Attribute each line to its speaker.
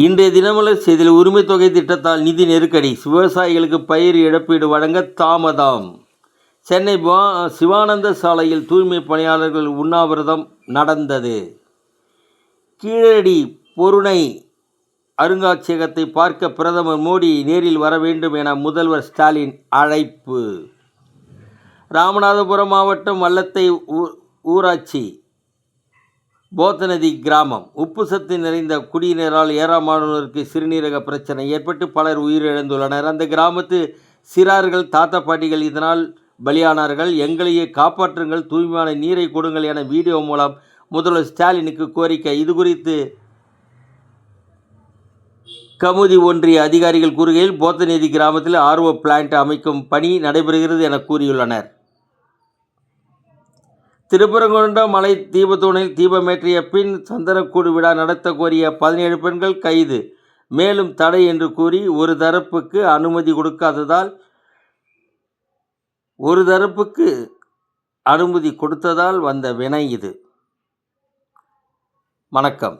Speaker 1: இன்றைய தினமலர் செய்தியில் உரிமை தொகை திட்டத்தால் நிதி நெருக்கடி, விவசாயிகளுக்கு பயிர் இழப்பீடு வழங்க தாமதம். சென்னை சிவானந்த சாலையில் தூய்மை பணியாளர்கள் உண்ணாவிரதம் நடந்தது. கீழடி பொருணை அருங்காட்சியகத்தை பார்க்க பிரதமர் மோடி நேரில் வர வேண்டும் என முதல்வர் ஸ்டாலின் அழைப்பு. ராமநாதபுரம் மாவட்டம் வல்லத்தை ஊராட்சி போத்தநதி கிராமம் உப்பு சத்து நிறைந்த குடிநீரால் ஏராளமானோருக்கு சிறுநீரக பிரச்சனை ஏற்பட்டு பலர் உயிரிழந்துள்ளனர். அந்த கிராமத்து சிறார்கள், தாத்தா பாட்டிகள் இதனால் பலியானார்கள். எங்களையே காப்பாற்றுங்கள், தூய்மையான நீரை கொடுங்கள் என வீடியோ மூலம் முதல்வர் ஸ்டாலினுக்கு கோரிக்கை. இதுகுறித்து கமுதி ஒன்றிய அதிகாரிகள் கூறுகையில், போத்தநதி கிராமத்தில் ஆர்ஓ பிளான்ட் அமைக்கும் பணி நடைபெறுகிறது என கூறியுள்ளனர். திருப்பரங்குன்றம் மலை தீபத்தூணில் தீபமேற்றிய பின் சந்தனக்கூடு விழா நடத்த கோரிய 17 பெண்கள் கைது. மேலும் தடை என்று கூறி ஒரு தரப்புக்கு அனுமதி கொடுத்ததால் வந்த வினை இது. வணக்கம்.